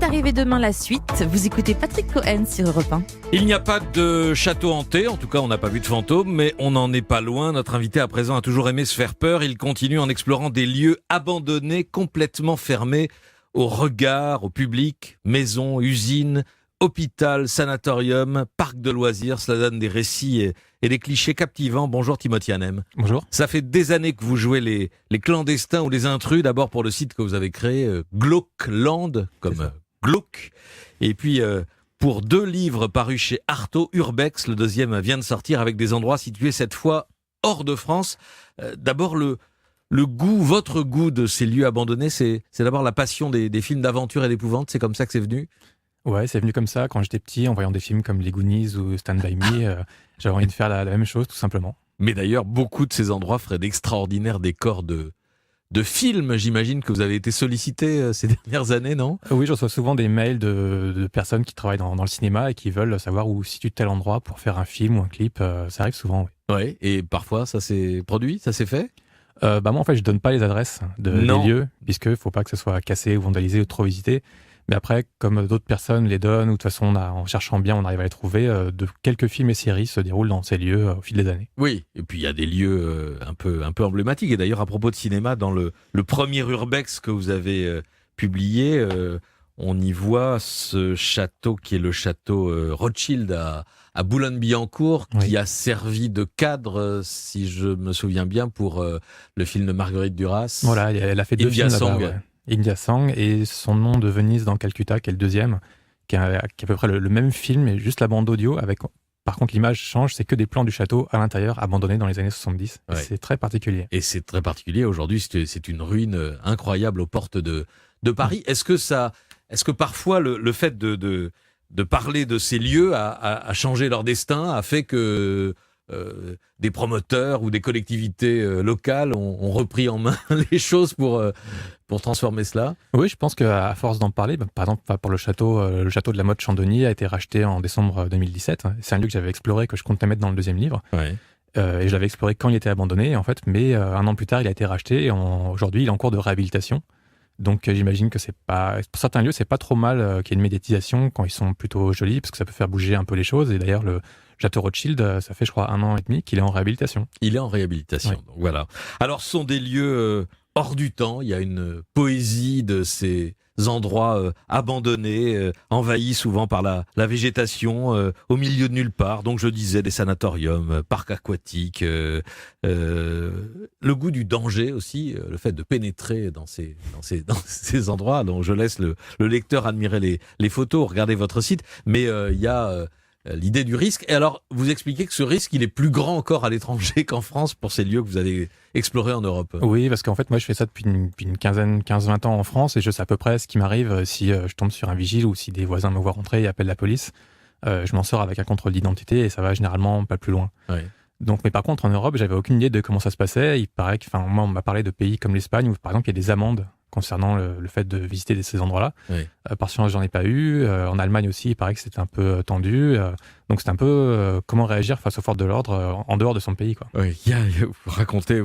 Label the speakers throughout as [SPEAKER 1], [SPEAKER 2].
[SPEAKER 1] C'est arrivé demain la suite. Vous écoutez Patrick Cohen sur Europe 1.
[SPEAKER 2] Il n'y a pas de château hanté, en tout cas on n'a pas vu de fantôme, mais on n'en est pas loin. Notre invité à présent a toujours aimé se faire peur. Il continue en explorant des lieux abandonnés, complètement fermés au regard, au public, maisons, usines, hôpital, sanatorium, parc de loisirs. Cela donne des récits et des clichés captivants. Bonjour Timothy Hanem.
[SPEAKER 3] Bonjour.
[SPEAKER 2] Ça fait des années que vous jouez les clandestins ou les intrus, d'abord pour le site que vous avez créé, Glauqueland, comme glauque. Et puis pour 2 livres parus chez Artaud, Urbex, le deuxième vient de sortir, avec des endroits situés cette fois hors de France. D'abord le goût, votre goût de ces lieux abandonnés, c'est d'abord la passion des films d'aventure et d'épouvante, c'est comme ça que c'est venu ?
[SPEAKER 3] Ouais, c'est venu comme ça quand j'étais petit, en voyant des films comme Les Goonies ou Stand By Me. J'avais envie de faire la même chose, tout simplement.
[SPEAKER 2] Mais d'ailleurs, beaucoup de ces endroits feraient d'extraordinaires décors de films. J'imagine que vous avez été sollicité ces dernières années, non ?
[SPEAKER 3] Oui, je reçois souvent des mails de personnes qui travaillent dans le cinéma et qui veulent savoir où situe tel endroit pour faire un film ou un clip. Ça arrive souvent, oui.
[SPEAKER 2] Ouais, et parfois ça s'est produit, ça s'est fait ?
[SPEAKER 3] Moi, en fait, je donne pas les adresses des lieux, puisqu'il faut pas que ce soit cassé ou vandalisé ou trop visité. Mais après, comme d'autres personnes les donnent, ou de toute façon, en cherchant bien, on arrive à les trouver, quelques films et séries se déroulent dans ces lieux au fil des années.
[SPEAKER 2] Oui, et puis il y a des lieux un peu emblématiques. Et d'ailleurs, à propos de cinéma, dans le premier Urbex que vous avez publié, on y voit ce château qui est le château Rothschild à Boulogne-Billancourt, qui a servi de cadre, si je me souviens bien, pour le film de Marguerite Duras.
[SPEAKER 3] Voilà, elle a fait 2 films là-bas. Ouais. India Sang et Son nom de Venise dans Calcutta, qui est le deuxième, qui est à peu près le même film, mais juste la bande audio, avec, par contre l'image change, c'est que des plans du château à l'intérieur, abandonné dans les années 70. Ouais. C'est très particulier.
[SPEAKER 2] Et c'est très particulier, aujourd'hui c'est une ruine incroyable aux portes de Paris. Est-ce que parfois le fait de parler de ces lieux a changé leur destin, a fait que des promoteurs ou des collectivités locales ont repris en main les choses pour transformer cela ?
[SPEAKER 3] Oui, je pense qu'à force d'en parler, par exemple pour le château de la Motte Chandonnier a été racheté en décembre 2017. C'est un lieu que j'avais exploré, que je comptais mettre dans le deuxième livre. Ouais. Et je l'avais exploré quand il était abandonné, en fait, mais un an plus tard, il a été racheté et aujourd'hui, il est en cours de réhabilitation. Donc j'imagine que pour certains lieux, c'est pas trop mal qu'il y ait une médiatisation quand ils sont plutôt jolis, parce que ça peut faire bouger un peu les choses. Et d'ailleurs, le château Rothschild, ça fait je crois 1 an et demi qu'il est en réhabilitation.
[SPEAKER 2] Il est en réhabilitation, ouais. Donc voilà. Alors ce sont des lieux hors du temps, il y a une poésie de ces endroits abandonnés, envahis souvent par la végétation, au milieu de nulle part. Donc je disais des sanatoriums, parcs aquatiques, le goût du danger aussi, le fait de pénétrer dans ces endroits. Donc je laisse le lecteur admirer les photos, regarder votre site, mais il y a l'idée du risque. Et alors, vous expliquez que ce risque, il est plus grand encore à l'étranger qu'en France pour ces lieux que vous avez explorés en Europe.
[SPEAKER 3] Oui, parce qu'en fait, moi, je fais ça depuis une 15-20 ans en France et je sais à peu près ce qui m'arrive si je tombe sur un vigile ou si des voisins me voient rentrer et appellent la police. Je m'en sors avec un contrôle d'identité et ça va généralement pas plus loin. Ouais. Donc, mais par contre, en Europe, j'avais aucune idée de comment ça se passait. Il paraît moi, on m'a parlé de pays comme l'Espagne où, par exemple, il y a des amendes concernant le fait de visiter ces endroits-là. Oui. Par chance, j'en ai pas eu. En Allemagne aussi, il paraît que c'était un peu tendu. Donc, c'est un peu comment réagir face aux forces de l'ordre en dehors de son pays, quoi.
[SPEAKER 2] Oui, vous racontez,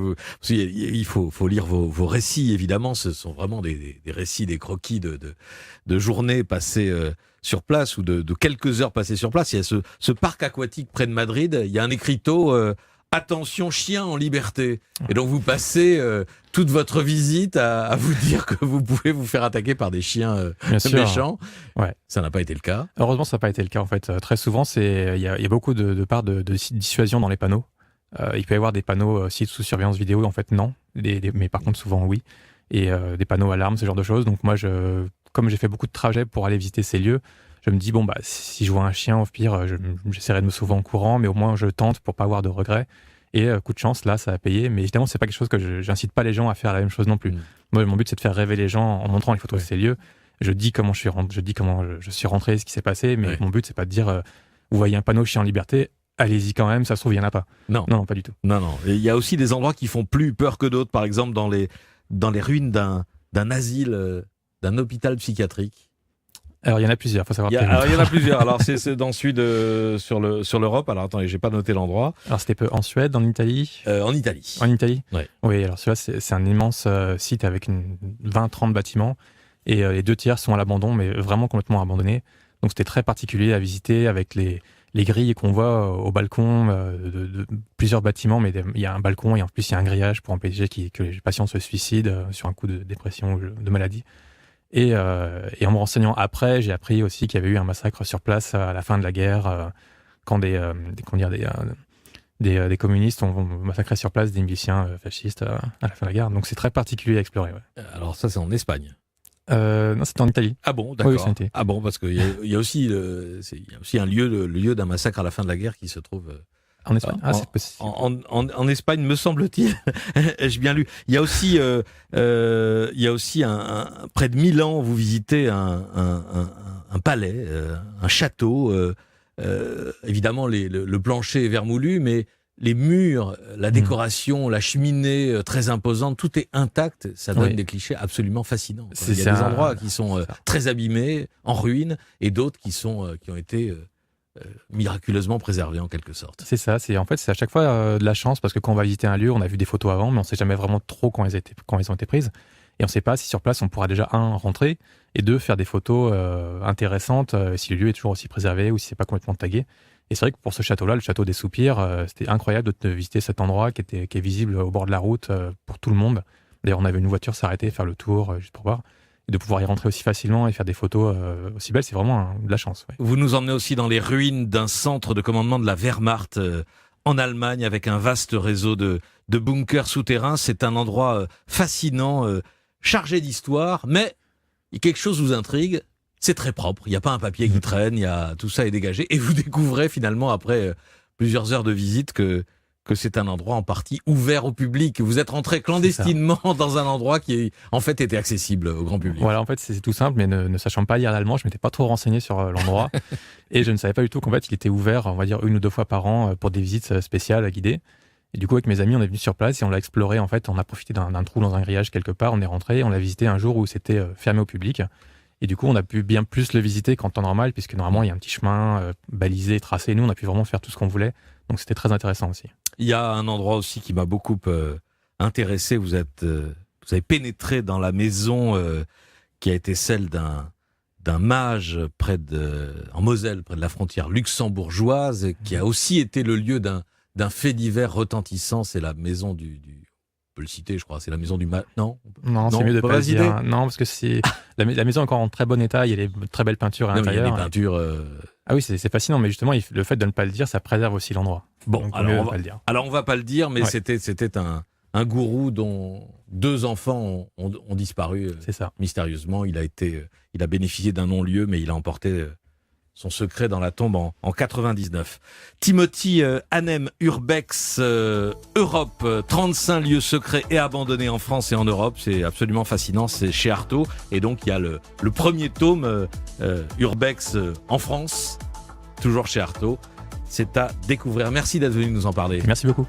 [SPEAKER 2] il faut lire vos récits, évidemment. Ce sont vraiment des récits, des croquis de journées passées sur place ou de quelques heures passées sur place. Il y a ce parc aquatique près de Madrid. Il y a un écriteau attention, chien en liberté. Et donc vous passez toute votre visite à vous dire que vous pouvez vous faire attaquer par des chiens méchants. Ouais. Ça n'a pas été le cas.
[SPEAKER 3] Heureusement, ça n'a pas été le cas en fait. Très souvent, il y a beaucoup de parts de dissuasion dans les panneaux. Il peut y avoir des panneaux sites sous surveillance vidéo, en fait non. Mais par contre, souvent oui. Et des panneaux alarmes, ce genre de choses. Donc moi, comme j'ai fait beaucoup de trajets pour aller visiter ces lieux, je me dis, si je vois un chien, au pire, j'essaierai de me sauver en courant, mais au moins je tente pour pas avoir de regrets. Et coup de chance, là, ça a payé. Mais évidemment, c'est pas quelque chose que j'incite pas les gens à faire la même chose non plus. Moi, mon but, c'est de faire rêver les gens en montrant les photos de ces lieux. Je dis comment je suis rentré, ce qui s'est passé, mais mon but, c'est pas de dire, vous voyez un panneau chien en liberté, allez-y quand même, ça se trouve, il y en a pas. Non, pas du tout.
[SPEAKER 2] Non. Et il y a aussi des endroits qui font plus peur que d'autres. Par exemple, dans les ruines d'un asile, d'un hôpital psychiatrique.
[SPEAKER 3] Alors, il y en a plusieurs, faut savoir.
[SPEAKER 2] Il y en a plusieurs. Alors, c'est dans le sud, sur l'Europe. Alors, attendez, j'ai pas noté l'endroit.
[SPEAKER 3] Alors, c'était en Suède, en Italie.
[SPEAKER 2] En Italie.
[SPEAKER 3] En Italie.
[SPEAKER 2] Ouais.
[SPEAKER 3] Oui. Alors, celui-là, c'est un immense site avec 20-30 bâtiments. Et les 2 tiers sont à l'abandon, mais vraiment complètement abandonnés. Donc c'était très particulier à visiter avec les grilles qu'on voit au balcon de plusieurs bâtiments, mais il y a un balcon et en plus il y a un grillage pour empêcher que les patients se suicident sur un coup de dépression ou de maladie. Et en me renseignant après, j'ai appris aussi qu'il y avait eu un massacre sur place à la fin de la guerre, quand des communistes ont massacré sur place des miliciens fascistes à la fin de la guerre. Donc c'est très particulier à explorer. Ouais.
[SPEAKER 2] Alors ça, c'est en Espagne.
[SPEAKER 3] Non, c'était en Italie.
[SPEAKER 2] Ah bon, d'accord.
[SPEAKER 3] Oui, c'est en Italie.
[SPEAKER 2] Ah bon, parce qu'il y a aussi un lieu, le lieu d'un massacre à la fin de la guerre qui se trouve
[SPEAKER 3] En Espagne. C'est possible.
[SPEAKER 2] en Espagne, me semble-t-il. Ai-je bien lu. Il y a aussi près de Milan, vous visitez un palais, un château. Évidemment, le plancher est vermoulu, mais les murs, la décoration, la cheminée très imposante, tout est intact. Ça donne des clichés absolument fascinants. Il y a des endroits qui sont très abîmés, en ruine, et d'autres qui ont été miraculeusement préservés en quelque sorte.
[SPEAKER 3] C'est ça. C'est à chaque fois de la chance parce que quand on va visiter un lieu, on a vu des photos avant, mais on ne sait jamais vraiment trop quand elles ont été prises. Et on ne sait pas si sur place on pourra déjà rentrer et faire des photos intéressantes si le lieu est toujours aussi préservé ou si c'est pas complètement tagué. Et c'est vrai que pour ce château-là, le château des Soupirs, c'était incroyable de visiter cet endroit qui est visible au bord de la route pour tout le monde. D'ailleurs, on avait une voiture s'arrêter, faire le tour juste pour voir. Et de pouvoir y rentrer aussi facilement et faire des photos aussi belles, c'est vraiment de la chance. Ouais.
[SPEAKER 2] Vous nous emmenez aussi dans les ruines d'un centre de commandement de la Wehrmacht en Allemagne avec un vaste réseau de bunkers souterrains. C'est un endroit fascinant, chargé d'histoire, mais quelque chose vous intrigue. C'est très propre, il n'y a pas un papier qui traîne, tout ça est dégagé. Et vous découvrez finalement, après plusieurs heures de visite, que c'est un endroit en partie ouvert au public. Vous êtes rentré clandestinement dans un endroit qui, en fait, était accessible au grand public.
[SPEAKER 3] Voilà, en fait, c'est tout simple, mais ne sachant pas lire l'allemand, je ne m'étais pas trop renseigné sur l'endroit. Et je ne savais pas du tout qu'en fait, il était ouvert, on va dire, 1 ou 2 fois par an pour des visites spéciales à guider. Et du coup, avec mes amis, on est venus sur place et on l'a exploré. En fait, on a profité d'un trou dans un grillage quelque part, on est rentré, on l'a visité un jour où c'était fermé au public. Et du coup, on a pu bien plus le visiter qu'en temps normal, puisque normalement, il y a un petit chemin balisé, tracé. Nous, on a pu vraiment faire tout ce qu'on voulait. Donc, c'était très intéressant aussi.
[SPEAKER 2] Il y a un endroit aussi qui m'a beaucoup intéressé. Vous avez pénétré dans la maison qui a été celle d'un mage en Moselle, près de la frontière luxembourgeoise, qui a aussi été le lieu d'un fait divers retentissant. C'est la maison on peut le citer, je crois. C'est la maison du Non,
[SPEAKER 3] c'est mieux de pas le dire. Non, parce que la maison est encore en très bon état. Il y a des très belles peintures à l'intérieur.
[SPEAKER 2] Il y a des peintures.
[SPEAKER 3] Ah oui, c'est fascinant, mais justement, le fait de ne pas le dire, ça préserve aussi l'endroit.
[SPEAKER 2] Bon,
[SPEAKER 3] donc,
[SPEAKER 2] alors on va pas le dire, mais c'était un gourou dont 2 enfants ont disparu mystérieusement. Il a bénéficié d'un non-lieu, mais il a emporté son secret dans la tombe en 99. Timothy Hanem Urbex, Europe, 35 lieux secrets et abandonnés en France et en Europe. C'est absolument fascinant, c'est chez Artaud. Et donc il y a le premier tome, Urbex en France, toujours chez Artaud. C'est à découvrir. Merci d'être venu nous en parler.
[SPEAKER 3] Merci beaucoup.